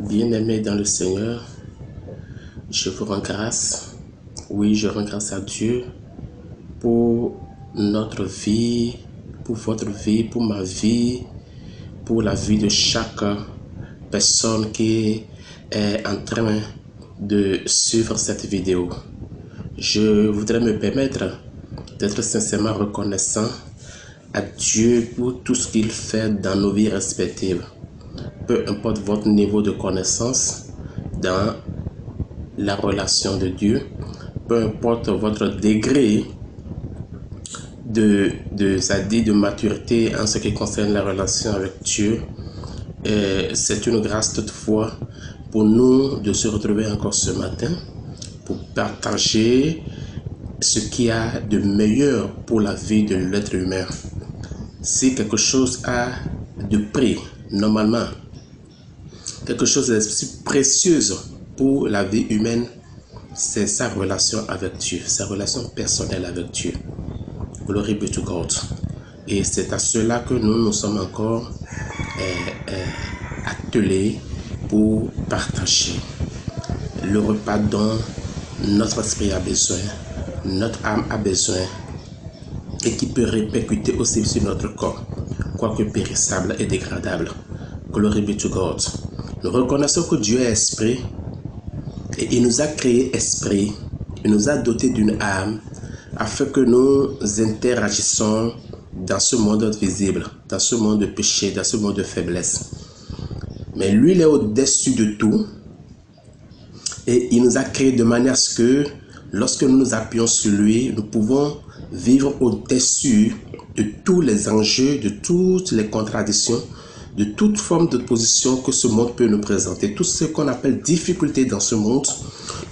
Bien-aimés dans le Seigneur, je vous rends grâce. Oui, je rends grâce à Dieu pour notre vie, pour votre vie, pour ma vie, pour la vie de chaque personne qui est en train de suivre cette vidéo. Je voudrais me permettre d'être sincèrement reconnaissant à Dieu pour tout ce qu'il fait dans nos vies respectives. Peu importe votre niveau de connaissance dans la relation de Dieu, peu importe votre degré de maturité en ce qui concerne la relation avec Dieu, c'est une grâce toutefois pour nous de se retrouver encore ce matin pour partager ce qu'il y a de meilleur pour la vie de l'être humain. Si quelque chose a de prix, normalement, quelque chose de si précieuse pour la vie humaine, c'est sa relation avec Dieu, sa relation personnelle avec Dieu. Glory be to God. Et c'est à cela que nous sommes encore attelés pour partager le repas dont notre esprit a besoin, notre âme a besoin, et qui peut répercuter aussi sur notre corps, quoique périssable et dégradable. Glory be to God. Nous reconnaissons que Dieu est esprit, et il nous a créé esprit, il nous a doté d'une âme, afin que nous interagissons dans ce monde visible, dans ce monde de péché, dans ce monde de faiblesse. Mais lui, il est au-dessus de tout, et il nous a créé de manière à ce que, lorsque nous nous appuyons sur lui, nous pouvons vivre au-dessus de tous les enjeux, de toutes les contradictions, de toute forme d'opposition que ce monde peut nous présenter. Tout ce qu'on appelle difficultés dans ce monde,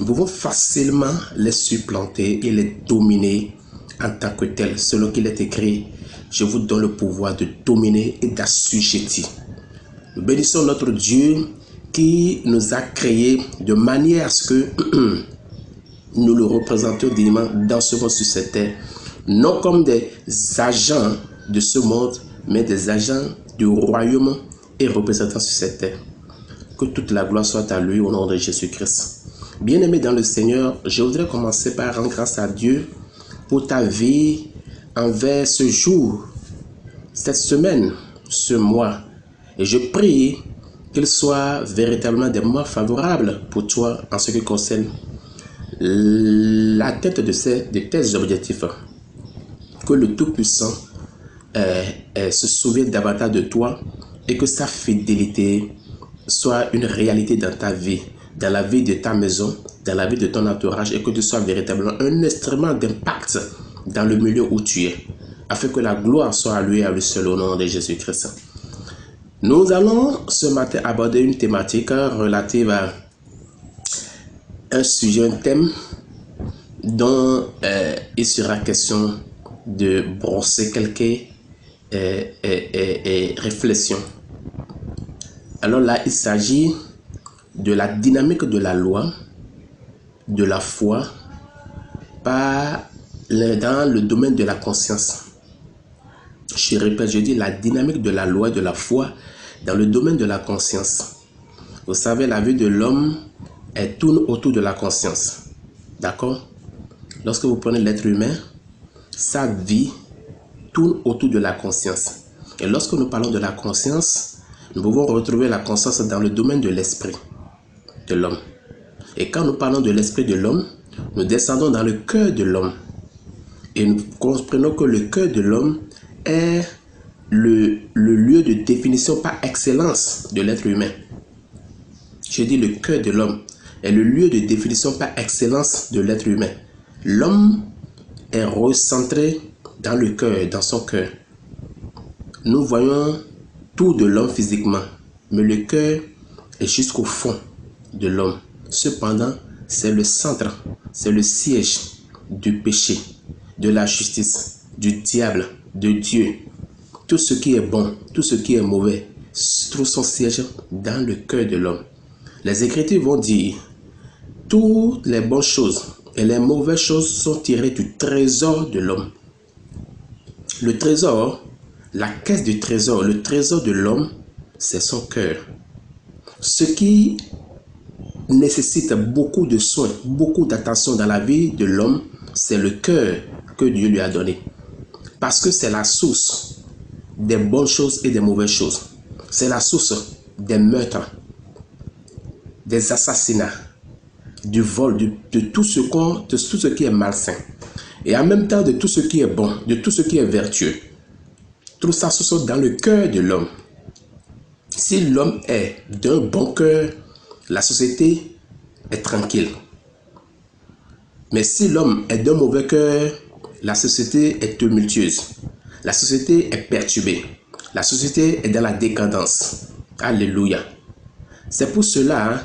nous pouvons facilement les supplanter et les dominer en tant que tels. Selon qu'il est écrit, je vous donne le pouvoir de dominer et d'assujettir. Nous bénissons notre Dieu qui nous a créés de manière à ce que nous le représentions dignement dans ce monde sur cette terre, non comme des agents de ce monde, mais des agents du royaume et représentants sur cette terre. Que toute la gloire soit à lui au nom de Jésus-Christ. Bien-aimé dans le Seigneur, je voudrais commencer par rendre grâce à Dieu pour ta vie envers ce jour, cette semaine, ce mois. Et je prie qu'il soit véritablement des mois favorables pour toi en ce qui concerne l'atteinte de tes objectifs. Que le Tout-Puissant se souvienne davantage de toi et que sa fidélité soit une réalité dans ta vie, dans la vie de ta maison, dans la vie de ton entourage, et que tu sois véritablement un instrument d'impact dans le milieu où tu es, afin que la gloire soit à lui et à lui seul au nom de Jésus-Christ. Nous allons ce matin aborder une thématique relative à un sujet, un thème dont il sera question de brosser quelques réflexions. Alors là, il s'agit de la dynamique de la loi, de la foi, dans le domaine de la conscience. Je répète, je dis la dynamique de la loi et de la foi dans le domaine de la conscience. Vous savez, la vie de l'homme tourne autour de la conscience. D'accord? Lorsque vous prenez l'être humain, sa vie tourne autour de la conscience. Et lorsque nous parlons de la conscience, nous pouvons retrouver la conscience dans le domaine de l'esprit de l'homme. Et quand nous parlons de l'esprit de l'homme, nous descendons dans le cœur de l'homme. Et nous comprenons que le cœur de l'homme est le lieu de définition par excellence de l'être humain. Je dis le cœur de l'homme est le lieu de définition par excellence de l'être humain. L'homme est recentré dans le cœur, dans son cœur. Nous voyons tout de l'homme physiquement, mais le cœur est jusqu'au fond de l'homme. Cependant, c'est le centre, c'est le siège du péché, de la justice, du diable, de Dieu. Tout ce qui est bon, tout ce qui est mauvais, trouve son siège dans le cœur de l'homme. Les Écritures vont dire, toutes les bonnes choses et les mauvaises choses sont tirées du trésor de l'homme. Le trésor, la caisse du trésor, le trésor de l'homme, c'est son cœur. Ce qui nécessite beaucoup de soins, beaucoup d'attention dans la vie de l'homme, c'est le cœur que Dieu lui a donné. Parce que c'est la source des bonnes choses et des mauvaises choses. C'est la source des meurtres, des assassinats, du vol, de tout ce qui est malsain. Et en même temps de tout ce qui est bon, de tout ce qui est vertueux. Tout ça se trouve dans le cœur de l'homme. Si l'homme est d'un bon cœur, la société est tranquille. Mais si l'homme est d'un mauvais cœur, la société est tumultueuse. La société est perturbée. La société est dans la décadence. Alléluia. C'est pour cela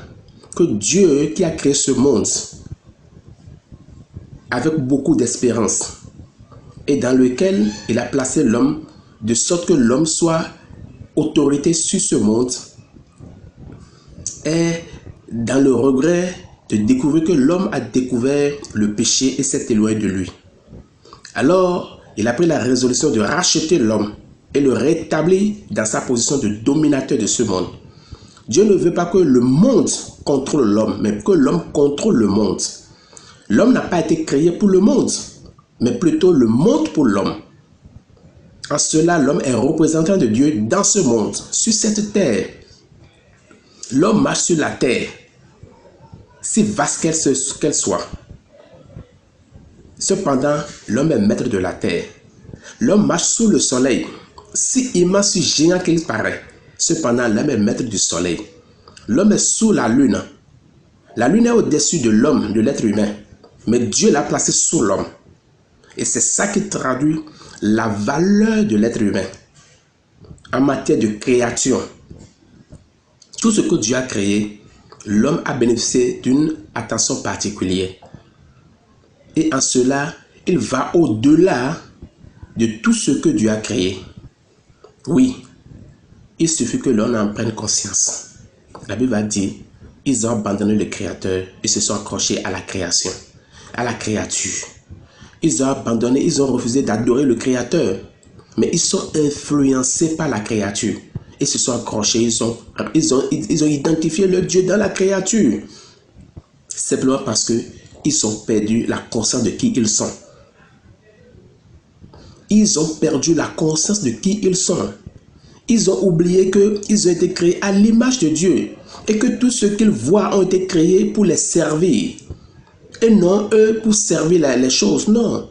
que Dieu qui a créé ce monde avec beaucoup d'espérance et dans lequel il a placé l'homme de sorte que l'homme soit autorité sur ce monde, est dans le regret de découvrir que l'homme a découvert le péché et s'est éloigné de lui. Alors, il a pris la résolution de racheter l'homme et le rétablir dans sa position de dominateur de ce monde. Dieu ne veut pas que le monde contrôle l'homme, mais que l'homme contrôle le monde. L'homme n'a pas été créé pour le monde, mais plutôt le monde pour l'homme. En cela, l'homme est représentant de Dieu dans ce monde, sur cette terre. L'homme marche sur la terre, si vaste qu'elle soit. Cependant, l'homme est maître de la terre. L'homme marche sous le soleil, si immense, si géant qu'il paraît. Cependant, l'homme est maître du soleil. L'homme est sous la lune. La lune est au-dessus de l'homme, de l'être humain. Mais Dieu l'a placé sous l'homme. Et c'est ça qui traduit la valeur de l'être humain en matière de créature. Tout ce que Dieu a créé, l'homme a bénéficié d'une attention particulière. Et en cela, il va au-delà de tout ce que Dieu a créé. Oui, il suffit que l'on en prenne conscience. La Bible a dit, ils ont abandonné le Créateur et se sont accrochés à la création, à la créature. Ils ont abandonné, ils ont refusé d'adorer le Créateur. Mais ils sont influencés par la créature. Ils se sont accrochés, ils ont identifié le Dieu dans la créature. Simplement parce qu'ils ont perdu la conscience de qui ils sont. Ils ont perdu la conscience de qui ils sont. Ils ont oublié qu'ils ont été créés à l'image de Dieu. Et que tout ce qu'ils voient ont été créés pour les servir. Et non, eux, pour servir les choses. Non.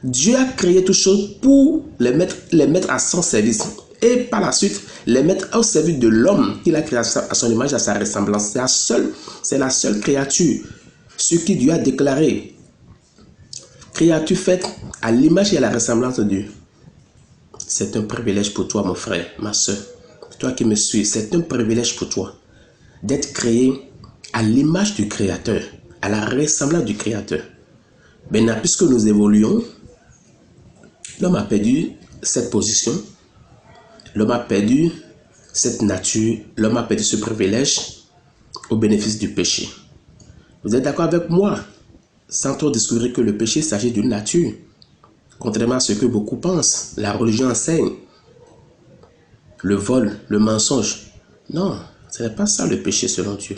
Dieu a créé toutes choses pour les mettre à son service. Et par la suite, les mettre au service de l'homme qu'il a créé à son image, à sa ressemblance. C'est la seule créature. Ce qui Dieu a déclaré. Créature faite à l'image et à la ressemblance de Dieu. C'est un privilège pour toi, mon frère, ma soeur. Toi qui me suis, c'est un privilège pour toi d'être créé à l'image du Créateur, à la ressemblance du Créateur. Maintenant, puisque nous évoluons, l'homme a perdu cette position, l'homme a perdu cette nature, l'homme a perdu ce privilège au bénéfice du péché. Vous êtes d'accord avec moi? Sans trop découvrir que le péché s'agit d'une nature. Contrairement à ce que beaucoup pensent, la religion enseigne le vol, le mensonge. Non, ce n'est pas ça le péché selon Dieu.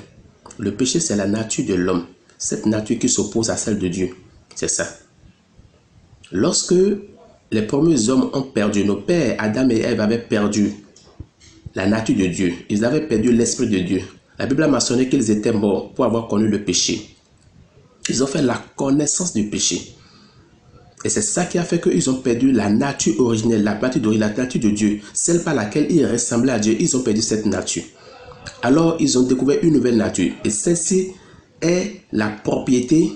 Le péché, c'est la nature de l'homme. Cette nature qui s'oppose à celle de Dieu. C'est ça. Lorsque les premiers hommes ont perdu, nos pères, Adam et Ève, avaient perdu la nature de Dieu. Ils avaient perdu l'esprit de Dieu. La Bible a mentionné qu'ils étaient morts pour avoir connu le péché. Ils ont fait la connaissance du péché. Et c'est ça qui a fait qu'ils ont perdu la nature originelle, la nature de Dieu, celle par laquelle ils ressemblaient à Dieu. Ils ont perdu cette nature. Alors, ils ont découvert une nouvelle nature. Et celle-ci est la propriété,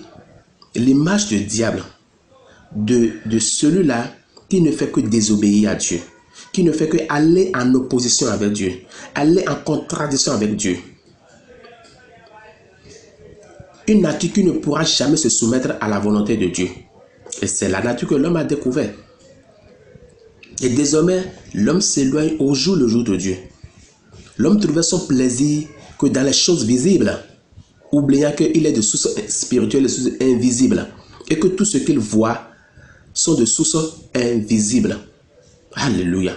l'image du diable, de celui-là qui ne fait que désobéir à Dieu, qui ne fait que aller en opposition avec Dieu, aller en contradiction avec Dieu. Une nature qui ne pourra jamais se soumettre à la volonté de Dieu. Et c'est la nature que l'homme a découvert. Et désormais, l'homme s'éloigne au jour le jour de Dieu. L'homme trouvait son plaisir que dans les choses visibles, oubliant qu'il est de source spirituelle, de source invisible, et que tout ce qu'il voit sont de source invisible. Alléluia.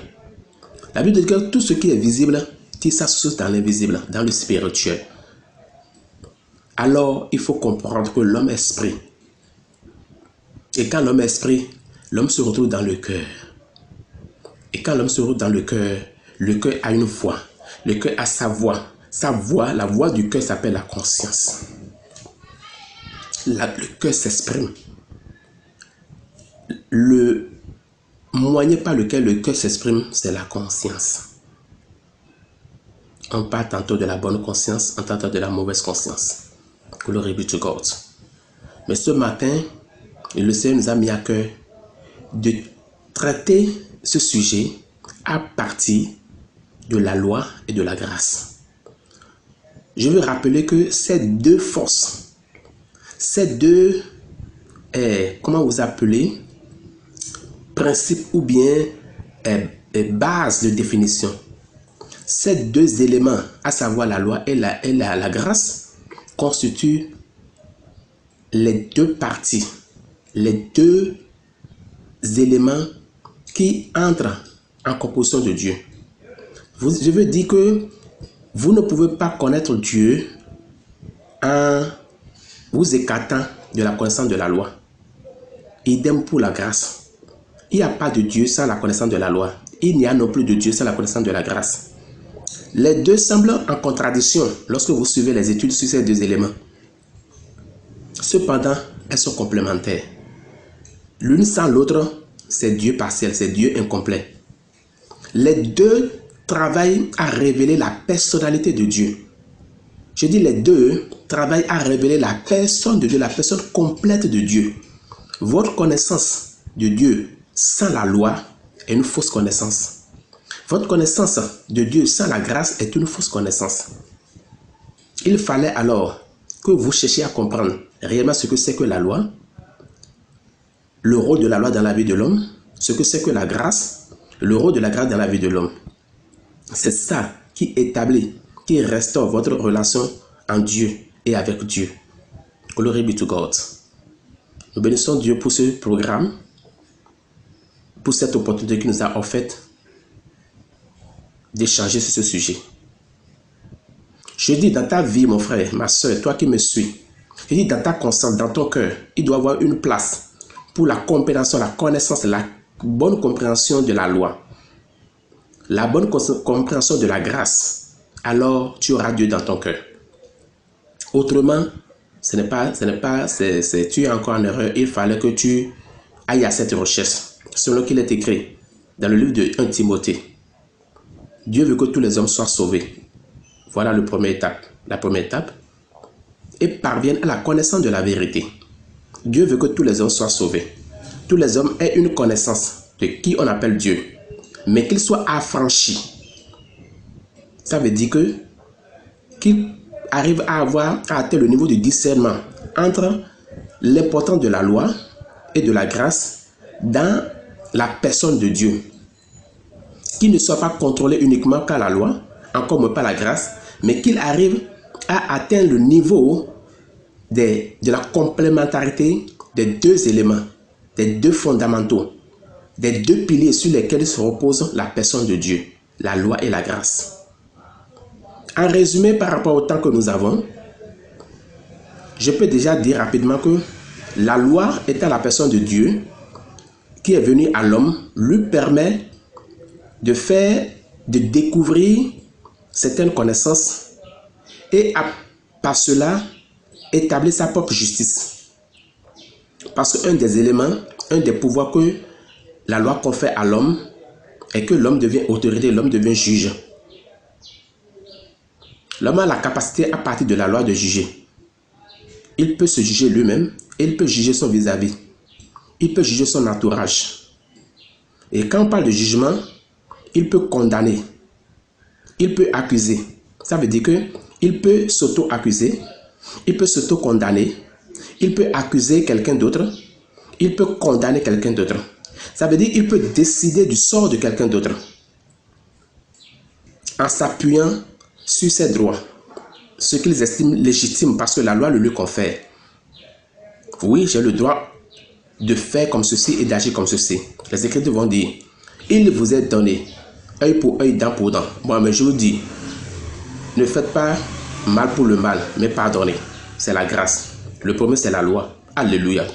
La Bible dit que tout ce qui est visible qui s'associe dans l'invisible, dans le spirituel, alors il faut comprendre que l'homme esprit. Et quand l'homme esprit, l'homme se retrouve dans le cœur. Et quand l'homme se retrouve dans le cœur a une voix. Le cœur a sa voix. Sa voix, la voix du cœur s'appelle la conscience. Le cœur s'exprime. Le moyen par lequel le cœur s'exprime, c'est la conscience. On parle tantôt de la bonne conscience, on tantôt de la mauvaise conscience. Glory be to God. Mais ce matin, le Seigneur nous a mis à cœur de traiter ce sujet à partir de la loi et de la grâce. Je veux rappeler que ces deux forces, ces deux, comment vous appelez, principes ou bien bases de définition, ces deux éléments, à savoir la loi et la grâce, constituent les deux parties, les deux éléments qui entrent en composition de Dieu. Je veux dire que vous ne pouvez pas connaître Dieu en vous écartant de la connaissance de la loi. Idem pour la grâce. Il n'y a pas de Dieu sans la connaissance de la loi. Il n'y a non plus de Dieu sans la connaissance de la grâce. Les deux semblent en contradiction lorsque vous suivez les études sur ces deux éléments. Cependant, elles sont complémentaires. L'une sans l'autre, c'est Dieu partiel, c'est Dieu incomplet. Les deux travaillent à révéler la personnalité de Dieu. Je dis les deux travaillent à révéler la personne de Dieu, la personne complète de Dieu. Votre connaissance de Dieu sans la loi est une fausse connaissance. Votre connaissance de Dieu sans la grâce est une fausse connaissance. Il fallait alors que vous cherchiez à comprendre réellement ce que c'est que la loi, le rôle de la loi dans la vie de l'homme, ce que c'est que la grâce, le rôle de la grâce dans la vie de l'homme. C'est ça qui établit, qui restaure votre relation en Dieu et avec Dieu. Glory be to God. Nous bénissons Dieu pour ce programme, pour cette opportunité qu'il nous a offerte d'échanger sur ce sujet. Je dis dans ta vie, mon frère, ma soeur, toi qui me suis, je dis dans ta conscience, dans ton cœur, il doit y avoir une place pour la compréhension, la connaissance, la bonne compréhension de la loi, la bonne compréhension de la grâce. Alors tu auras Dieu dans ton cœur. Autrement, tu es encore en erreur. Il fallait que tu ailles à cette recherche, selon qu'il est écrit dans le livre de 1 Timothée. Dieu veut que tous les hommes soient sauvés. Voilà la première étape. Et parviennent à la connaissance de la vérité. Dieu veut que tous les hommes soient sauvés. Tous les hommes aient une connaissance de qui on appelle Dieu, mais qu'ils soient affranchis. Ça veut dire qu'ils arrivent à atteindre le niveau de discernement entre l'importance de la loi et de la grâce dans la personne de Dieu. Qu'ils ne soient pas contrôlés uniquement par la loi, encore moins par la grâce, mais qu'ils arrivent à atteindre le niveau de la complémentarité des deux éléments, des deux fondamentaux, des deux piliers sur lesquels se repose la personne de Dieu, la loi et la grâce. En résumé, par rapport au temps que nous avons, je peux déjà dire rapidement que la loi étant la personne de Dieu qui est venue à l'homme, lui permet de découvrir certaines connaissances et par cela établir sa propre justice. Parce qu'un des éléments, un des pouvoirs que la loi confère à l'homme est que l'homme devient autorité, l'homme devient juge. L'homme a la capacité à partir de la loi de juger. Il peut se juger lui-même et il peut juger son vis-à-vis. Il peut juger son entourage. Et quand on parle de jugement, il peut condamner. Il peut accuser. Ça veut dire qu'il peut s'auto-accuser. Il peut s'auto-condamner. Il peut accuser quelqu'un d'autre. Il peut condamner quelqu'un d'autre. Ça veut dire qu'il peut décider du sort de quelqu'un d'autre en s'appuyant sur ses droits, ce qu'ils estiment légitime parce que la loi le lui confère. Oui, j'ai le droit de faire comme ceci et d'agir comme ceci. Les Écritures vont dire, il vous est donné œil pour œil, dent pour dent. Moi, mais je vous dis, Ne faites pas mal pour le mal, mais pardonnez. C'est la grâce. Le premier, c'est la loi. Alléluia.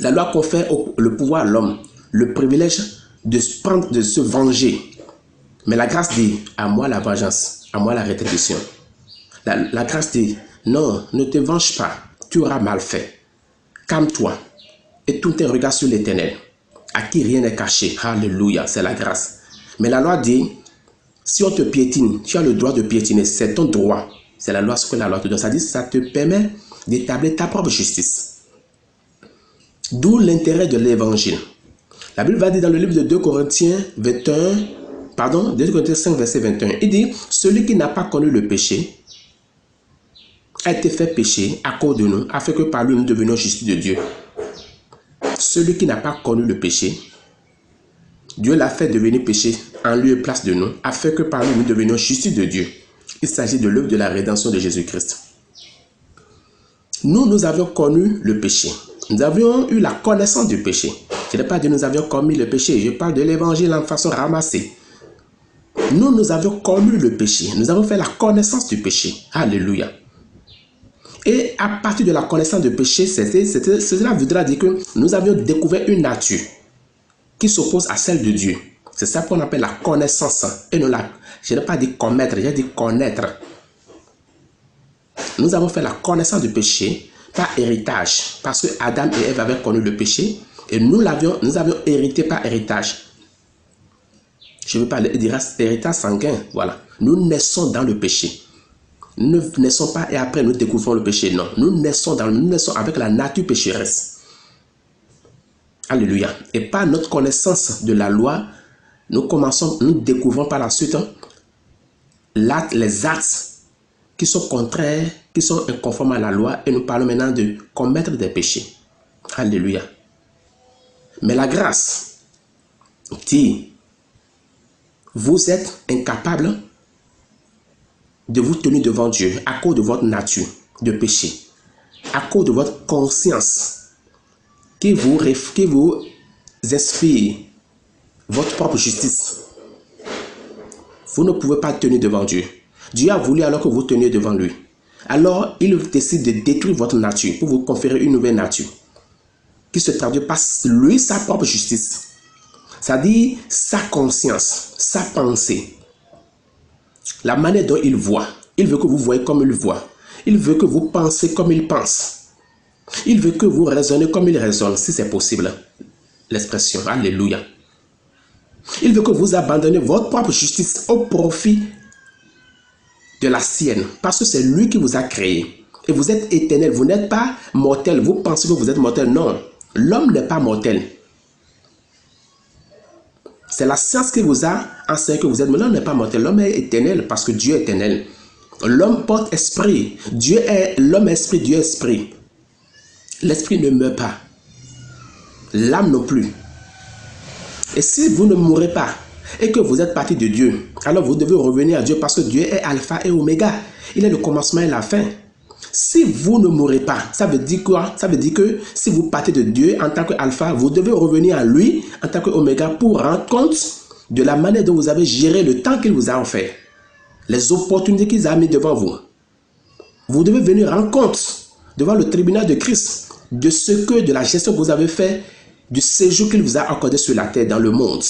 La loi confère le pouvoir à l'homme, le privilège de se venger. Mais la grâce dit, à moi la vengeance, à moi la rétribution. La grâce dit, non, ne te venge pas, tu auras mal fait. Calme-toi et tourne tes regards sur l'Éternel, à qui rien n'est caché. Alléluia, c'est la grâce. Mais la loi dit, si on te piétine, tu as le droit de piétiner, c'est ton droit. C'est la loi, ce que la loi te donne. Ça dit, ça te permet d'établir ta propre justice. D'où l'intérêt de l'évangile. La Bible va dire dans le livre de 2 Corinthiens 2 Corinthiens 5, verset 21, il dit, celui qui n'a pas connu le péché a été fait péché à cause de nous, afin que par lui nous devenions justice de Dieu. Celui qui n'a pas connu le péché, Dieu l'a fait devenir péché en lieu et place de nous, afin que par lui nous devenions justice de Dieu. Il s'agit de l'œuvre de la rédemption de Jésus-Christ. Nous avions connu le péché. Nous avions eu la connaissance du péché. Je ne parle pas de nous avions commis le péché, je parle de l'évangile en façon ramassée. Nous avions connu le péché. Nous avons fait la connaissance du péché. Alléluia. Et à partir de la connaissance du péché, cela voudra dire que nous avions découvert une nature qui s'oppose à celle de Dieu. C'est ça qu'on appelle la connaissance. Et non je n'ai pas dit commettre, j'ai dit connaître. Nous avons fait la connaissance du péché par héritage. Parce que Adam et Ève avaient connu le péché. Et nous avions hérité par héritage. Je veux parler d'héritage sanguin. Voilà. Nous naissons dans le péché. Nous ne naissons pas et après nous découvrons le péché. Non. Nous naissons avec la nature pécheresse. Alléluia. Et par notre connaissance de la loi, nous découvrons par la suite les actes qui sont contraires, qui sont inconformes à la loi. Et nous parlons maintenant de commettre des péchés. Alléluia. Mais la grâce dit, vous êtes incapable de vous tenir devant Dieu à cause de votre nature de péché, à cause de votre conscience qui vous inspire votre propre justice. Vous ne pouvez pas tenir devant Dieu. Dieu a voulu alors que vous teniez devant lui. Alors, il décide de détruire votre nature pour vous conférer une nouvelle nature qui se traduit par lui, sa propre justice. C'est-à-dire sa conscience, sa pensée. La manière dont il voit. Il veut que vous voyez comme il voit. Il veut que vous pensez comme il pense. Il veut que vous raisonnez comme il raisonne, si c'est possible. L'expression, alléluia. Il veut que vous abandonnez votre propre justice au profit de la sienne. Parce que c'est lui qui vous a créé. Et vous êtes éternel. Vous n'êtes pas mortel. Vous pensez que vous êtes mortel. Non. L'homme n'est pas mortel. C'est la science qui vous a enseigné que vous êtes. Mais l'homme n'est pas mortel. L'homme est éternel parce que Dieu est éternel. L'homme porte esprit. L'homme est esprit, Dieu est esprit. L'esprit ne meurt pas. L'âme non plus. Et si vous ne mourrez pas et que vous êtes parti de Dieu, alors vous devez revenir à Dieu parce que Dieu est alpha et oméga. Il est le commencement et la fin. Si vous ne mourrez pas, ça veut dire quoi? Ça veut dire que si vous partez de Dieu en tant qu'alpha, vous devez revenir à lui en tant qu'oméga pour rendre compte de la manière dont vous avez géré le temps qu'il vous a offert. Les opportunités qu'il a mis devant vous. Vous devez venir rendre compte devant le tribunal de Christ de la gestion que vous avez fait du séjour qu'il vous a accordé sur la terre dans le monde.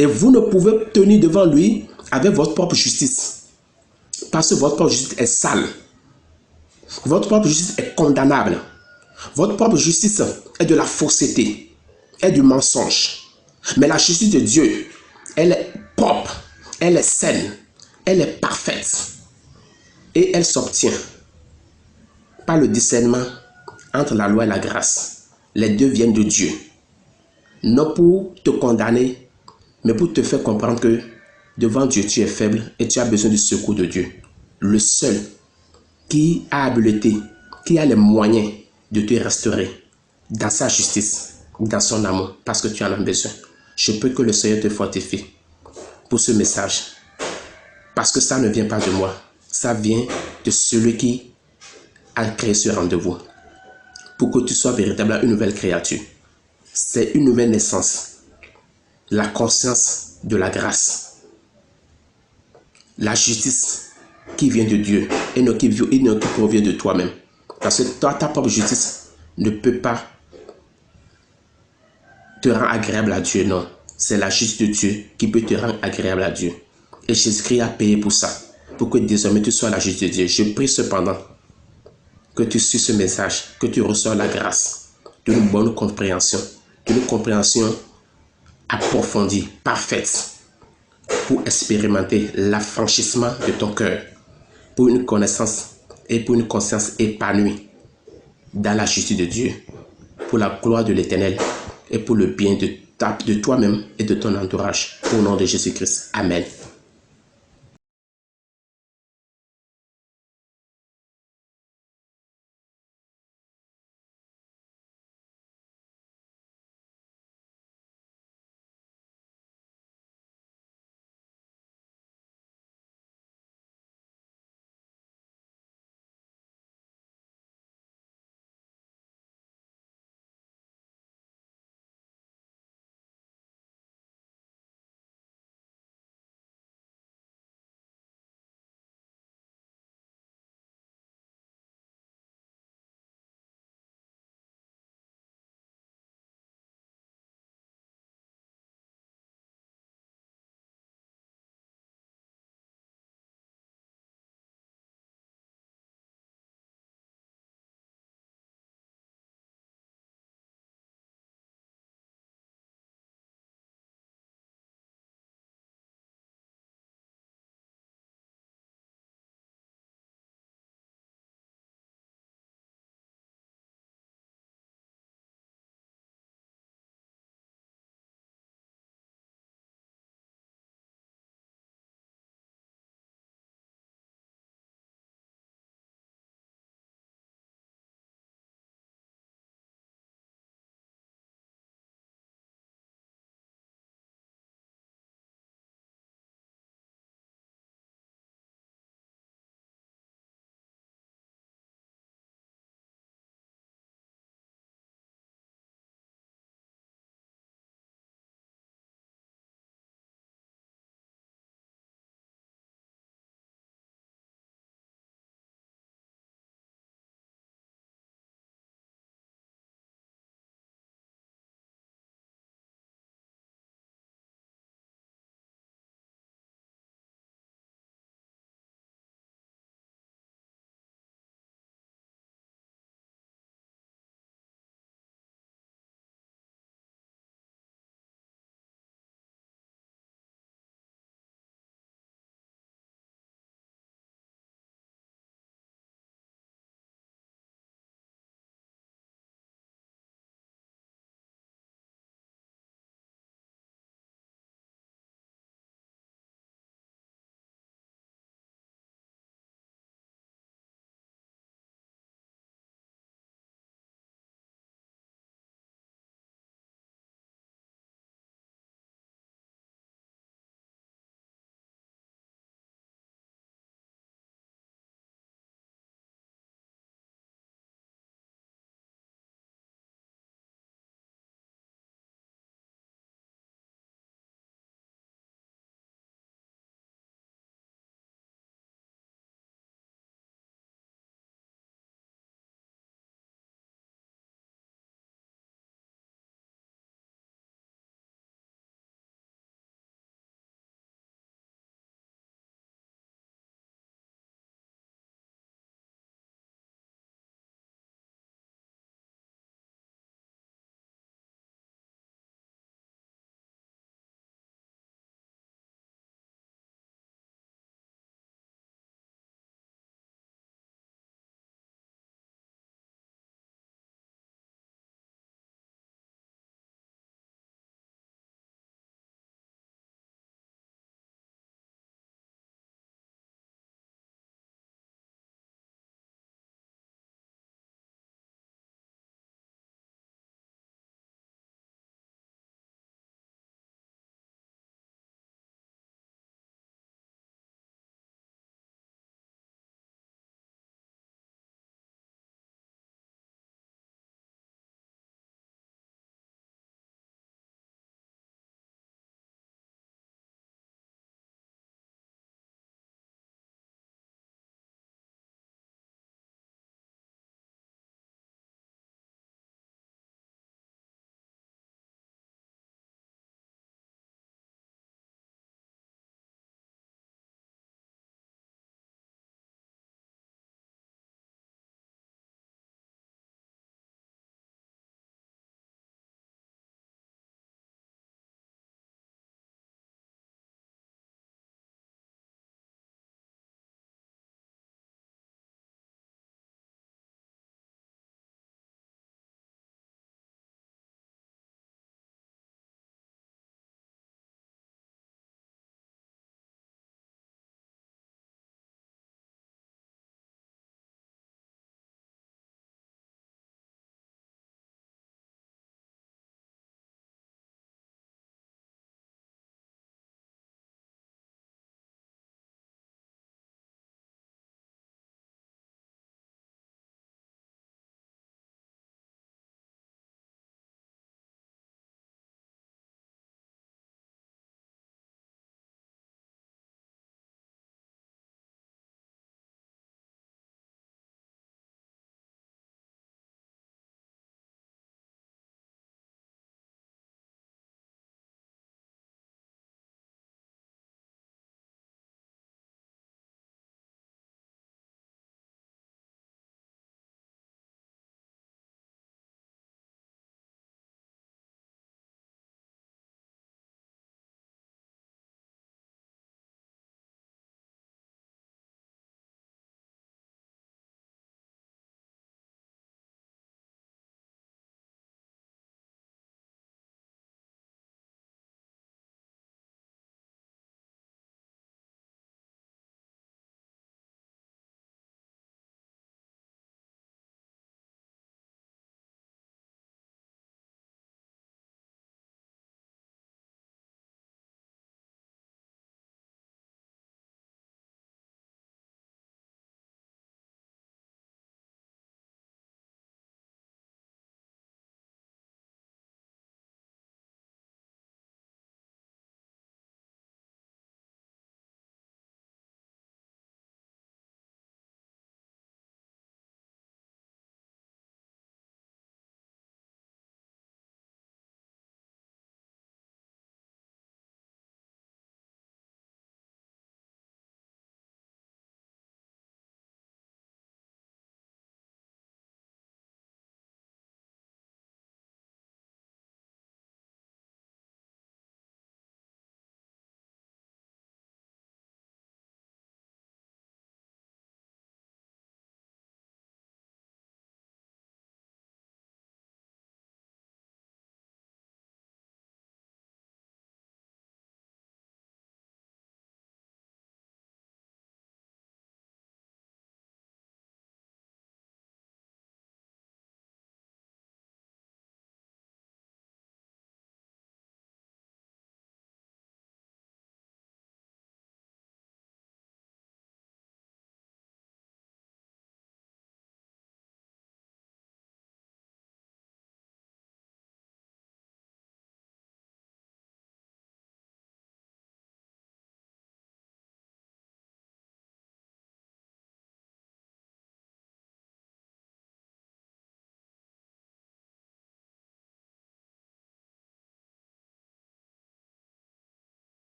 Et vous ne pouvez tenir devant lui avec votre propre justice. Parce que votre propre justice est sale. Votre propre justice est condamnable. Votre propre justice est de la fausseté, est du mensonge. Mais la justice de Dieu, elle est propre, elle est saine, elle est parfaite. Et elle s'obtient par le discernement entre la loi et la grâce. Les deux viennent de Dieu. Non pour te condamner, mais pour te faire comprendre que devant Dieu, tu es faible et tu as besoin du secours de Dieu. Le seul qui a habileté, qui a les moyens de te restaurer dans sa justice, dans son amour, parce que tu en as besoin. Je peux que le Seigneur te fortifie pour ce message. Parce que ça ne vient pas de moi. Ça vient de celui qui a créé ce rendez-vous. Pour que tu sois véritablement une nouvelle créature. C'est une nouvelle naissance. La conscience de la grâce. la justice qui vient de Dieu et non qui provient de toi-même. Parce que toi, ta propre justice ne peut pas te rendre agréable à Dieu, non. C'est la justice de Dieu qui peut te rendre agréable à Dieu. Et Jésus-Christ a payé pour ça, pour que désormais tu sois la justice de Dieu. Je prie cependant que tu suis ce message, que tu reçois la grâce d'une bonne compréhension, d'une compréhension approfondie, parfaite, pour expérimenter l'affranchissement de ton cœur, pour une connaissance et pour une conscience épanouie dans la justice de Dieu, pour la gloire de l'Éternel et pour le bien de toi-même et de ton entourage. Au nom de Jésus-Christ. Amen.